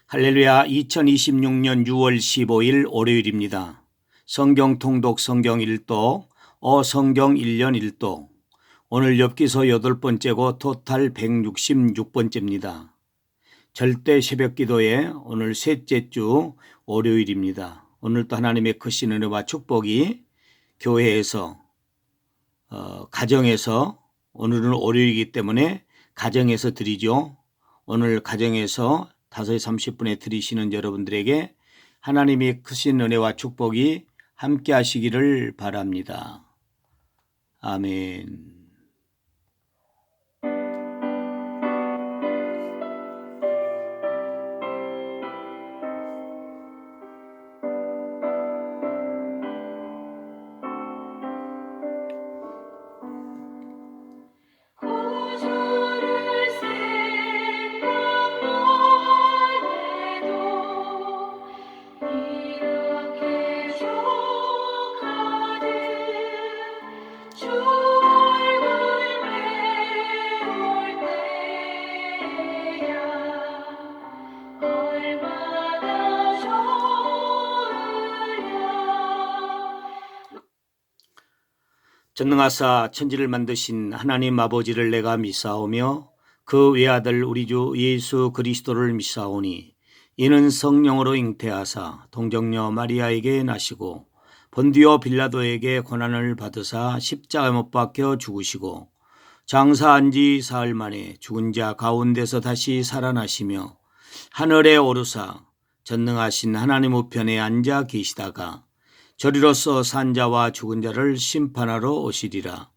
할렐루야. 2026년 6월 15일 월요일입니다. 성경 통독 성경 1독, 성경 1년 1독. 오늘 엽기서 8번째고 토탈 166번째입니다. 절대 새벽 기도의 오늘 셋째 주 월요일입니다. 오늘도 하나님의 크신 은혜와 축복이 교회에서 가정에서, 오늘은 월요일이기 때문에 가정에서 드리죠. 오늘 가정에서 5시 30분에 드리시는 여러분들에게 하나님이 크신 은혜와 축복이 함께 하시기를 바랍니다. 아멘. 전능하사 천지를 만드신 하나님 아버지를 내가 믿사오며 그 외아들 우리 주 예수 그리스도를 믿사오니 이는 성령으로 잉태하사 동정녀 마리아에게 나시고 본디오 빌라도에게 고난을 받으사 십자가에 못 박혀 죽으시고 장사한 지 사흘 만에 죽은 자 가운데서 다시 살아나시며 하늘에 오르사 전능하신 하나님 우편에 앉아 계시다가 저리로서 산 자와 죽은 자를 심판하러 오시리라.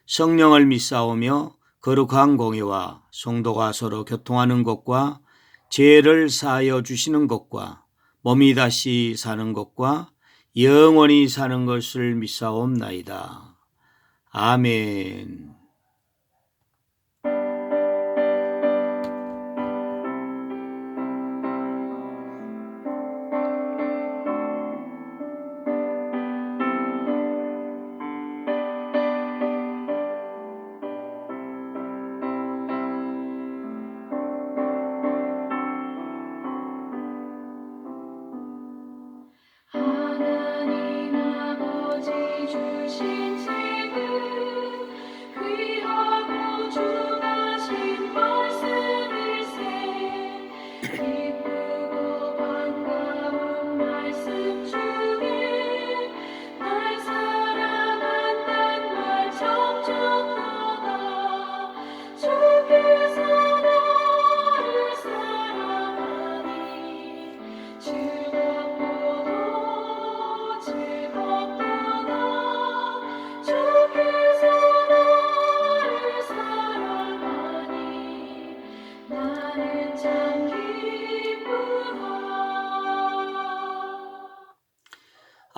성령을 믿사오며 거룩한 공회와 성도가 서로 교통하는 것과 죄를 사하여 주시는 것과 몸이 다시 사는 것과 영원히 사는 것을 믿사옵나이다. 아멘.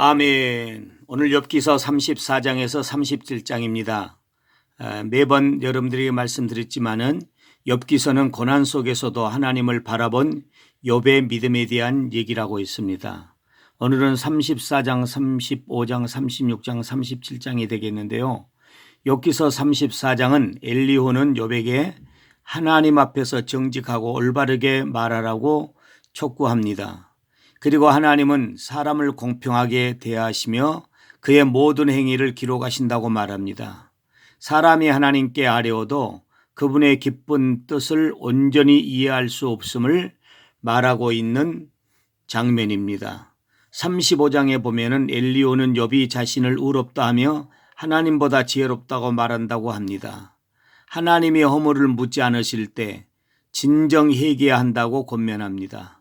아멘. 오늘 욥기서 34장에서 37장입니다. 매번 여러분들에게 말씀드렸지만은 욥기서는 고난 속에서도 하나님을 바라본 욥의 믿음에 대한 얘기라고 있습니다. 오늘은 34장, 35장, 36장, 37장이 되겠는데요. 욥기서 34장은 엘리후는 욥에게 하나님 앞에서 정직하고 올바르게 말하라고 촉구합니다. 그리고 하나님은 사람을 공평하게 대하시며 그의 모든 행위를 기록하신다고 말합니다. 사람이 하나님께 아뢰어도 그분의 기쁜 뜻을 온전히 이해할 수 없음을 말하고 있는 장면입니다. 35장에 보면은 엘리후는 욥이 자신을 의롭다 하며 하나님보다 지혜롭다고 말한다고 합니다. 하나님이 허물을 묻지 않으실 때 진정 회개해야 한다고 권면합니다.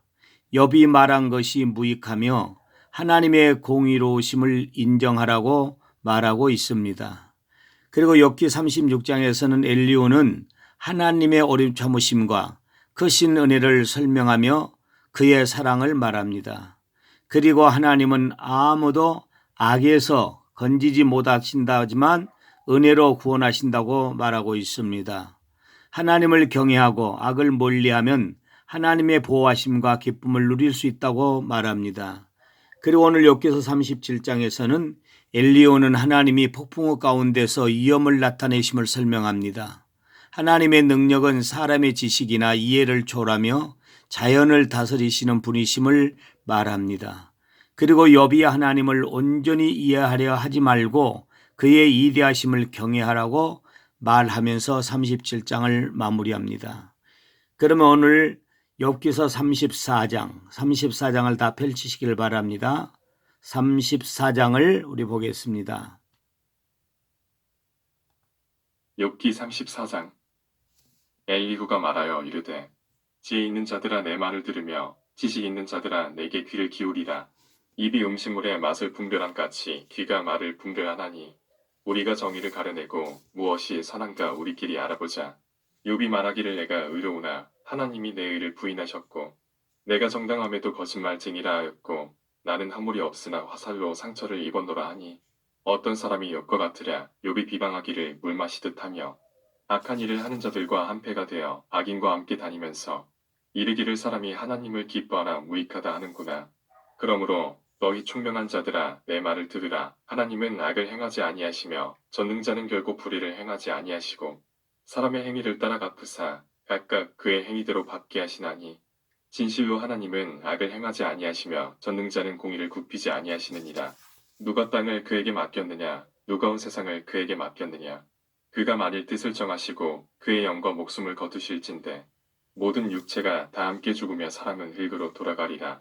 욥이 말한 것이 무익하며 하나님의 공의로우심을 인정하라고 말하고 있습니다. 그리고 욥기 36장에서는 엘리후는 하나님의 오래 참으심과 크신 은혜를 설명하며 그의 사랑을 말합니다. 그리고 하나님은 아무도 악에서 건지지 못하신다 하지만 은혜로 구원하신다고 말하고 있습니다. 하나님을 경외하고 악을 멀리하면 하나님의 보호하심과 기쁨을 누릴 수 있다고 말합니다. 그리고 오늘 욥기서 37장에서는 엘리후는 하나님이 폭풍우 가운데서 위엄을 나타내심을 설명합니다. 하나님의 능력은 사람의 지식이나 이해를 초월하며 자연을 다스리시는 분이심을 말합니다. 그리고 욥이 하나님을 온전히 이해하려 하지 말고 그의 이대하심을 경외하라고 말하면서 37장을 마무리합니다. 그러면 오늘 욥기서 34장을 다 펼치시길 바랍니다. 34장을 우리 보겠습니다. 욥기 34장. 엘리후가 말하여 이르되 지혜 있는 자들아 내 말을 들으며 지식 있는 자들아 내게 귀를 기울이라. 입이 음식물의 맛을 분별함 같이 귀가 말을 분별하나니 우리가 정의를 가려내고 무엇이 선한가 우리끼리 알아보자. 욥이 말하기를 내가 의로우나 하나님이 내 의를 부인하셨고 내가 정당함에도 거짓말쟁이라 하였고 나는 허물이 없으나 화살로 상처를 입었노라 하니 어떤 사람이 욥과 같으랴. 욥이 비방하기를 물 마시듯 하며 악한 일을 하는 자들과 한패가 되어 악인과 함께 다니면서 이르기를 사람이 하나님을 기뻐하나 무익하다 하는구나. 그러므로 너희 총명한 자들아 내 말을 들으라. 하나님은 악을 행하지 아니하시며 전능자는 결코 불의를 행하지 아니하시고 사람의 행위를 따라 갚으사 각각 그의 행위대로 받게 하시나니 진실로 하나님은 악을 행하지 아니하시며 전능자는 공의를 굽히지 아니하시느니라. 누가 땅을 그에게 맡겼느냐? 누가 온 세상을 그에게 맡겼느냐? 그가 만일 뜻을 정하시고 그의 영과 목숨을 거두실진대 모든 육체가 다 함께 죽으며 사람은 흙으로 돌아가리라.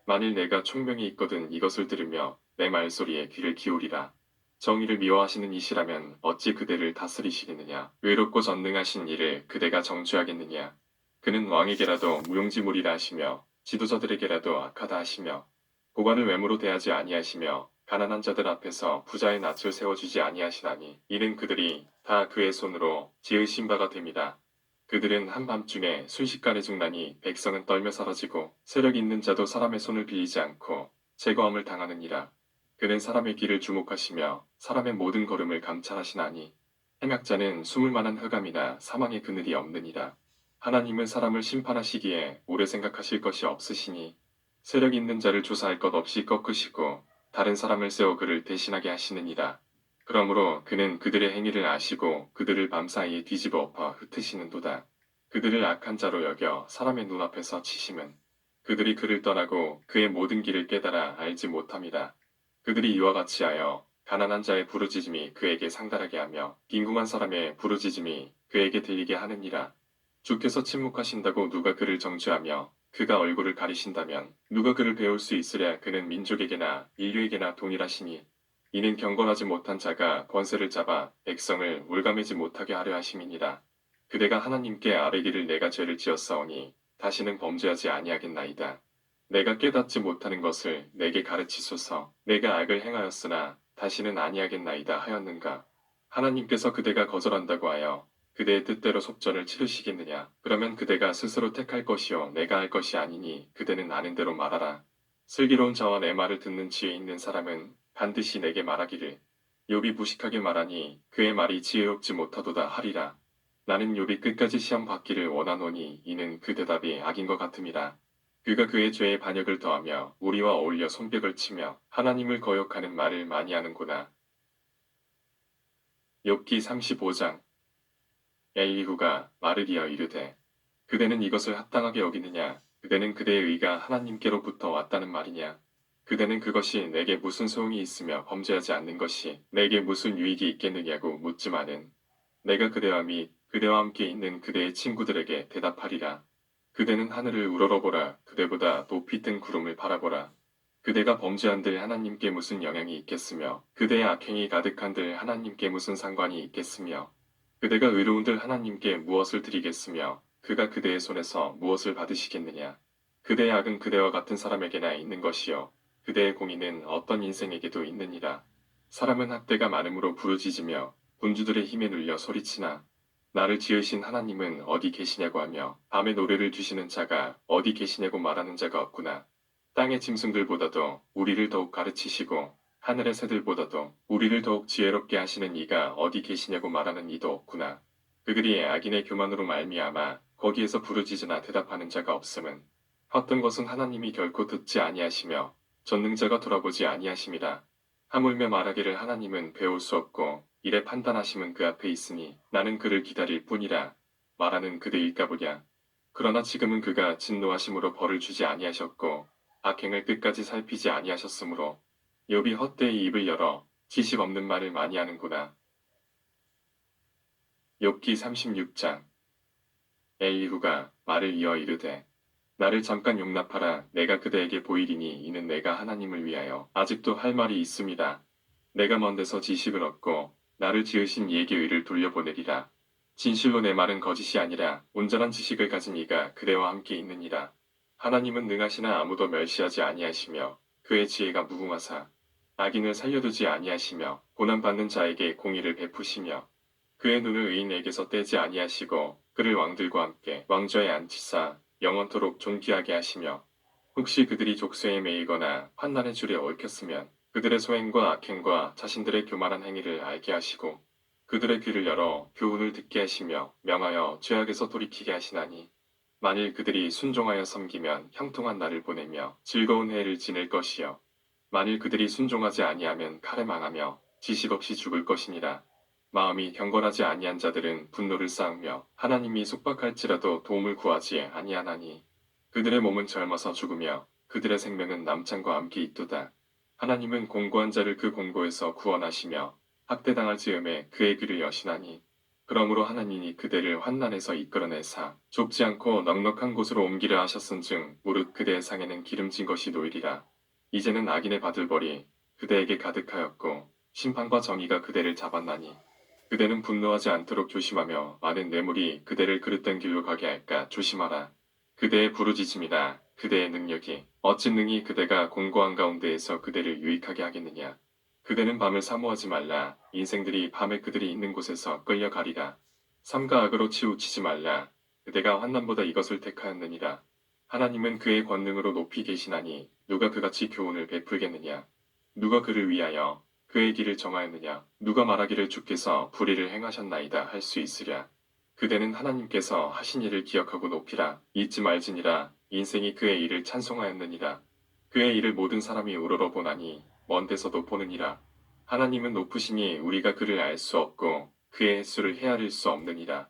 만일 내가 총명이 있거든 이것을 들으며 내 말소리에 귀를 기울이라. 정의를 미워하시는 이시라면 어찌 그대를 다스리시겠느냐? 의롭고 전능하신 이를 그대가 정죄하겠느냐? 그는 왕에게라도 무용지물이라 하시며 지도자들에게라도 악하다 하시며 고관을 외모로 대하지 아니하시며 가난한 자들 앞에서 부자의 낯을 세워주지 아니하시나니 이는 그들이 다 그의 손으로 지으신 바가 됩니다. 그들은 한밤중에 순식간에 죽나니 백성은 떨며 사라지고 세력 있는 자도 사람의 손을 빌리지 않고 제거함을 당하느니라. 그는 사람의 길을 주목하시며 사람의 모든 걸음을 감찰하시나니 행악자는 숨을 만한 흑암이나 사망의 그늘이 없느니라. 하나님은 사람을 심판하시기에 오래 생각하실 것이 없으시니 세력 있는 자를 조사할 것 없이 꺾으시고 다른 사람을 세워 그를 대신하게 하시느니라. 그러므로 그는 그들의 행위를 아시고 그들을 밤사이에 뒤집어 엎어 흩으시는도다. 그들을 악한 자로 여겨 사람의 눈앞에서 치심은 그들이 그를 떠나고 그의 모든 길을 깨달아 알지 못함이다. 그들이 이와 같이 하여 가난한 자의 부르짖음이 그에게 상달하게 하며 빈궁한 사람의 부르짖음이 그에게 들리게 하느니라. 주께서 침묵하신다고 누가 그를 정죄하며 그가 얼굴을 가리신다면 누가 그를 배울 수 있으랴. 그는 민족에게나 인류에게나 동일하시니 이는 경건하지 못한 자가 권세를 잡아 백성을 올가매지 못하게 하려 하심이니라. 그대가 하나님께 아뢰기를 내가 죄를 지었사오니 다시는 범죄하지 아니하겠나이다. 내가 깨닫지 못하는 것을 내게 가르치소서. 내가 악을 행하였으나 다시는 아니하겠나이다 하였는가. 하나님께서 그대가 거절한다고 하여 그대의 뜻대로 속전을 치르시겠느냐. 그러면 그대가 스스로 택할 것이요 내가 할 것이 아니니 그대는 아는 대로 말하라. 슬기로운 자와 내 말을 듣는 지혜 있는 사람은 반드시 내게 말하기를 욥이 무식하게 말하니 그의 말이 지혜롭지 못하도다 하리라. 나는 욥이 끝까지 시험 받기를 원하노니 이는 그 대답이 악인 것 같음이라. 그가 그의 죄에 반역을 더하며 우리와 어울려 손뼉을 치며 하나님을 거역하는 말을 많이 하는구나. 욥기 35장. 엘리후가 말으리어 이르되 그대는 이것을 합당하게 여기느냐? 그대는 그대의 의가 하나님께로부터 왔다는 말이냐? 그대는 그것이 내게 무슨 소용이 있으며 범죄하지 않는 것이 내게 무슨 유익이 있겠느냐고 묻지마는 내가 그대와 및 그대와 함께 있는 그대의 친구들에게 대답하리라. 그대는 하늘을 우러러보라. 그대보다 높이 뜬 구름을 바라보라. 그대가 범죄한들 하나님께 무슨 영향이 있겠으며 그대의 악행이 가득한들 하나님께 무슨 상관이 있겠으며 그대가 의로운들 하나님께 무엇을 드리겠으며 그가 그대의 손에서 무엇을 받으시겠느냐. 그대의 악은 그대와 같은 사람에게나 있는 것이요 그대의 공의는 어떤 인생에게도 있느니라. 사람은 학대가 많음으로 부르짖으며 군주들의 힘에 눌려 소리치나 나를 지으신 하나님은 어디 계시냐고 하며 밤에 노래를 주시는 자가 어디 계시냐고 말하는 자가 없구나. 땅의 짐승들보다도 우리를 더욱 가르치시고 하늘의 새들보다도 우리를 더욱 지혜롭게 하시는 이가 어디 계시냐고 말하는 이도 없구나. 그들이 악인의 교만으로 말미암아 거기에서 부르짖으나 대답하는 자가 없음은 헛된 것은 하나님이 결코 듣지 아니하시며 전능자가 돌아보지 아니하심이라. 하물며 말하기를 하나님은 배울 수 없고 이래 판단하심은 그 앞에 있으니 나는 그를 기다릴 뿐이라. 말하는 그대일까 보랴. 그러나 지금은 그가 진노하심으로 벌을 주지 아니하셨고 악행을 끝까지 살피지 아니하셨으므로 욥이 헛되이 입을 열어 지식 없는 말을 많이 하는구나. 욥기 36장. 엘리후가 말을 이어 이르되 나를 잠깐 용납하라. 내가 그대에게 보이리니 이는 내가 하나님을 위하여 아직도 할 말이 있습니다. 내가 먼 데서 지식을 얻고 나를 지으신 이에게 의를 돌려보내리라. 진실로 내 말은 거짓이 아니라 온전한 지식을 가진 이가 그대와 함께 있느니라. 하나님은 능하시나 아무도 멸시하지 아니하시며 그의 지혜가 무궁하사 악인을 살려두지 아니하시며 고난받는 자에게 공의를 베푸시며 그의 눈을 의인에게서 떼지 아니하시고 그를 왕들과 함께 왕좌에 앉히사 영원토록 존귀하게 하시며 혹시 그들이 족쇄에 매이거나 환난의 줄에 얽혔으면 그들의 소행과 악행과 자신들의 교만한 행위를 알게 하시고 그들의 귀를 열어 교훈을 듣게 하시며 명하여 죄악에서 돌이키게 하시나니 만일 그들이 순종하여 섬기면 형통한 날을 보내며 즐거운 해를 지낼 것이요 만일 그들이 순종하지 아니하면 칼에 망하며 지식 없이 죽을 것이니라. 마음이 경건하지 아니한 자들은 분노를 쌓으며 하나님이 속박할지라도 도움을 구하지 아니하나니 그들의 몸은 젊어서 죽으며 그들의 생명은 남창과 함께 있도다. 하나님은 공고한 자를 그 공고에서 구원하시며 학대당할 즈음에 그의 귀를 여시나니 그러므로 하나님이 그대를 환난에서 이끌어내사 좁지 않고 넉넉한 곳으로 옮기려 하셨은즉 무릇 그대의 상에는 기름진 것이 놓이리라. 이제는 악인의 받을 벌이 그대에게 가득하였고 심판과 정의가 그대를 잡았나니 그대는 분노하지 않도록 조심하며 많은 뇌물이 그대를 그릇된 길로 가게 할까 조심하라. 그대의 부르짖음이나 그대의 능력이 어찌 능히 그대가 공고한 가운데에서 그대를 유익하게 하겠느냐. 그대는 밤을 사모하지 말라. 인생들이 밤에 그들이 있는 곳에서 끌려가리라. 삼가 악으로 치우치지 말라. 그대가 환난보다 이것을 택하였느니라. 하나님은 그의 권능으로 높이 계시나니 누가 그같이 교훈을 베풀겠느냐. 누가 그를 위하여 그의 길을 정하였느냐. 누가 말하기를 주께서 불의를 행하셨나이다 할 수 있으랴. 그대는 하나님께서 하신 일을 기억하고 높이라. 잊지 말지니라. 인생이 그의 일을 찬송하였느니라. 그의 일을 모든 사람이 우러러 보나니 먼 데서도 보느니라. 하나님은 높으시니 우리가 그를 알 수 없고 그의 횟수를 헤아릴 수 없느니라.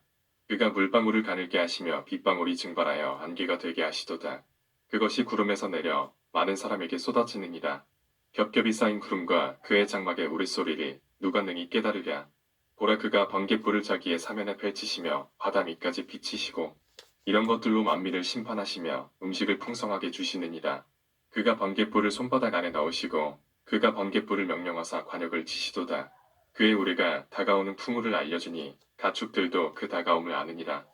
그가 물방울을 가늘게 하시며 빗방울이 증발하여 안개가 되게 하시도다. 그것이 구름에서 내려 많은 사람에게 쏟아지느니라. 겹겹이 쌓인 구름과 그의 장막의 우레소리를 누가 능히 깨달으랴. 보라 그가 번갯불을 자기의 사면에 펼치시며 바다 밑까지 비치시고 이런 것들로 만민을 심판하시며 음식을 풍성하게 주시느니라. 그가 번갯불을 손바닥 안에 넣으시고 그가 번갯불을 명령하사 관역을 치시도다. 그의 우레가 다가오는 풍우를 알려주니 가축들도 그 다가옴을 아느니라.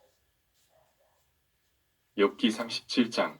욥기 37장.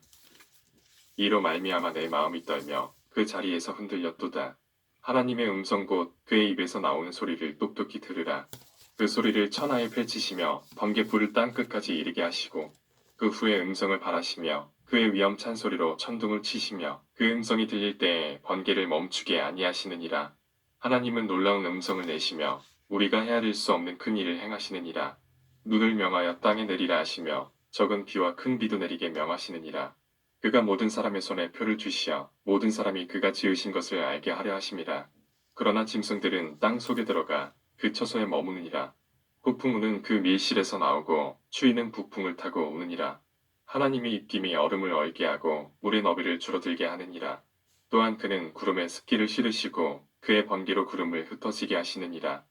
이로 말미암아 내 마음이 떨며 그 자리에서 흔들렸도다. 하나님의 음성 곧 그의 입에서 나오는 소리를 똑똑히 들으라. 그 소리를 천하에 펼치시며 번갯불을 땅 끝까지 이르게 하시고 그 후에 음성을 발하시며 그의 위엄찬 소리로 천둥을 치시며 그 음성이 들릴 때에 번개를 멈추게 아니하시느니라. 하나님은 놀라운 음성을 내시며 우리가 헤아릴 수 없는 큰 일을 행하시느니라. 눈을 명하여 땅에 내리라 하시며 적은 비와 큰 비도 내리게 명하시느니라. 그가 모든 사람의 손에 표를 주시어 모든 사람이 그가 지으신 것을 알게 하려 하심이라. 그러나 짐승들은 땅 속에 들어가 그 처소에 머무느니라. 폭풍우는 그 밀실에서 나오고 추위는 북풍을 타고 오느니라. 하나님의 입김이 얼음을 얼게 하고 물의 너비를 줄어들게 하느니라. 또한 그는 구름에 습기를 실으시고 그의 번개로 구름을 흩어지게 하시느니라.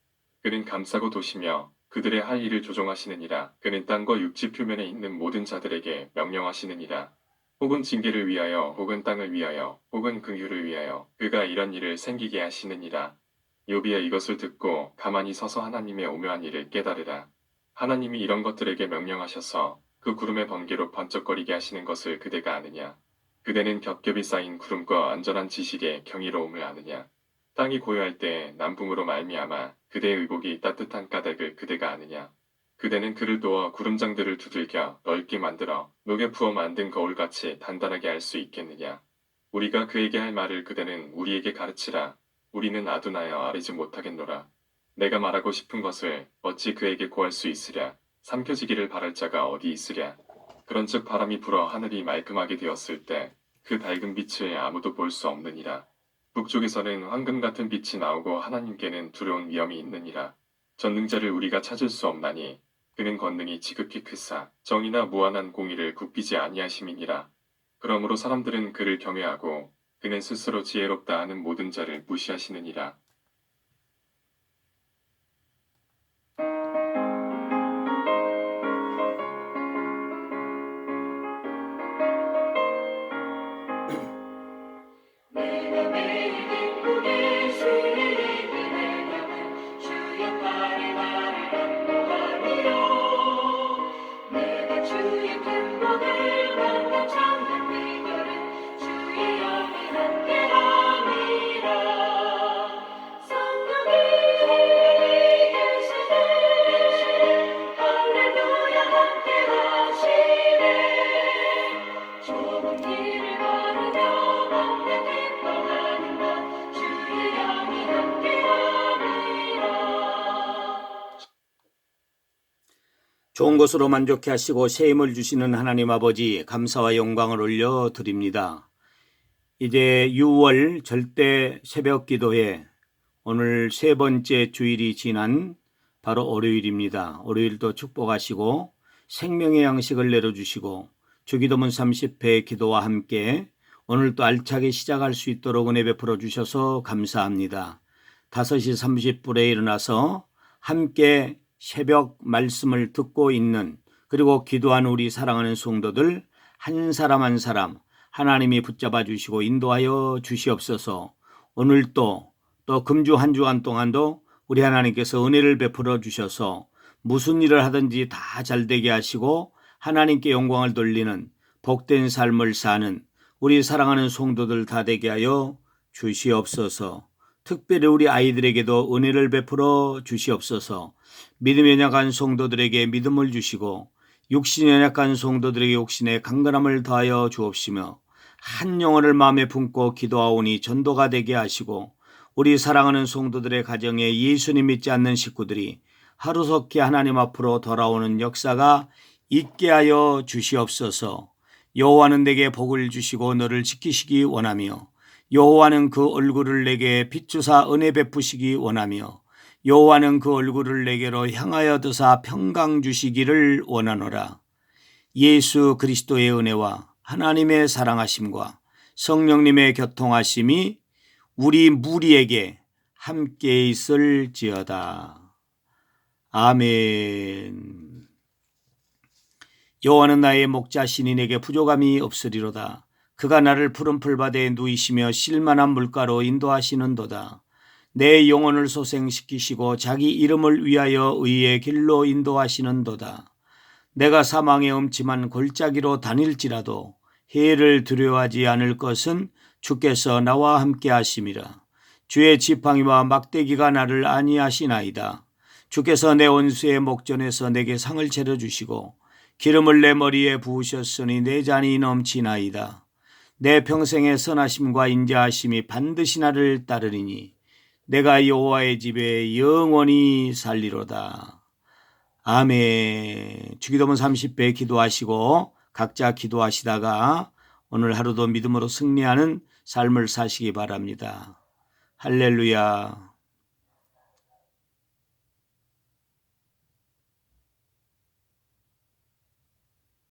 그는 감싸고 도시며 그들의 할 일을 조종하시느니라. 그는 땅과 육지 표면에 있는 모든 자들에게 명령하시느니라. 혹은 징계를 위하여 혹은 땅을 위하여 혹은 긍휼을 위하여 그가 이런 일을 생기게 하시느니라. 욥이야 이것을 듣고 가만히 서서 하나님의 오묘한 일을 깨달으라. 하나님이 이런 것들에게 명령하셔서 그 구름의 번개로 번쩍거리게 하시는 것을 그대가 아느냐. 그대는 겹겹이 쌓인 구름과 안전한 지식의 경이로움을 아느냐. 땅이 고요할 때 남풍으로 말미암아 그대의 의복이 따뜻한 까닭을 그대가 아느냐. 그대는 그를 도와 구름장들을 두들겨 넓게 만들어 녹에 부어 만든 거울같이 단단하게 할 수 있겠느냐. 우리가 그에게 할 말을 그대는 우리에게 가르치라. 우리는 아둔하여 아뢰지 못하겠노라. 내가 말하고 싶은 것을 어찌 그에게 고할 수 있으랴. 삼켜지기를 바랄 자가 어디 있으랴. 그런즉 바람이 불어 하늘이 말끔하게 되었을 때 그 밝은 빛을 아무도 볼 수 없느니라. 북쪽에서는 황금 같은 빛이 나오고 하나님께는 두려운 위엄이 있느니라. 전능자를 우리가 찾을 수 없나니 그는 권능이 지극히 크사 정의나 무한한 공의를 굽히지 아니하심이니라. 그러므로 사람들은 그를 경외하고 그는 스스로 지혜롭다 하는 모든 자를 무시하시느니라. 내가 매일 기쁘게 주의 예배하면 주의 팔에 나를 안보하리라. 내가 주의 큰 복을 받는 참된 비결은 주의 영이 함께함이라. 성령이 계시네 할렐루야 함께하시네. 좁은 길을 걸으며 맘에 기뻐하는 것 주의 영이 함께함이라. 좋은 것으로 만족해 하시고 새 힘을 주시는 하나님 아버지 감사와 영광을 올려드립니다. 이제 6월 절대 새벽 기도회 오늘 세 번째 주일이 지난 바로 월요일입니다. 월요일도 축복하시고 생명의 양식을 내려주시고 주기도문 30회 기도와 함께 오늘도 알차게 시작할 수 있도록 은혜 베풀어 주셔서 감사합니다. 5시 30분에 일어나서 함께 새벽 말씀을 듣고 있는 그리고 기도하는 우리 사랑하는 성도들 한 사람 한 사람 하나님이 붙잡아 주시고 인도하여 주시옵소서. 오늘도 또 금주 한 주간 동안도 우리 하나님께서 은혜를 베풀어 주셔서 무슨 일을 하든지 다 잘되게 하시고 하나님께 영광을 돌리는 복된 삶을 사는 우리 사랑하는 성도들 다 되게 하여 주시옵소서. 특별히 우리 아이들에게도 은혜를 베풀어 주시옵소서. 믿음에 약한 성도들에게 믿음을 주시고 육신에 약한 성도들에게 육신의 강건함을 더하여 주옵시며 한 영혼을 마음에 품고 기도하오니 전도가 되게 하시고 우리 사랑하는 성도들의 가정에 예수님 믿지 않는 식구들이 하루속히 하나님 앞으로 돌아오는 역사가 있게 하여 주시옵소서. 여호와는 내게 복을 주시고 너를 지키시기 원하며 여호와는 그 얼굴을 내게 비추사 은혜 베푸시기 원하며 여호와는 그 얼굴을 내게로 향하여 드사 평강 주시기를 원하노라. 예수 그리스도의 은혜와 하나님의 사랑하심과 성령님의 교통하심이 우리 무리에게 함께 있을지어다. 아멘. 여호와는 나의 목자시니 내게 부족함이 없으리로다. 그가 나를 푸른 풀밭에 누이시며 쉴만한 물가로 인도하시는도다. 내 영혼을 소생시키시고 자기 이름을 위하여 의의 길로 인도하시는도다. 내가 사망의 음침한 골짜기로 다닐지라도 해를 두려워하지 않을 것은 주께서 나와 함께 하심이라. 주의 지팡이와 막대기가 나를 안위하시나이다. 주께서 내 원수의 목전에서 내게 상을 차려주시고 기름을 내 머리에 부으셨으니 내 잔이 넘치나이다. 내 평생의 선하심과 인자하심이 반드시 나를 따르리니 내가 여호와의 집에 영원히 살리로다. 아멘. 주기도문 30배 기도하시고 각자 기도하시다가 오늘 하루도 믿음으로 승리하는 삶을 사시기 바랍니다. 할렐루야.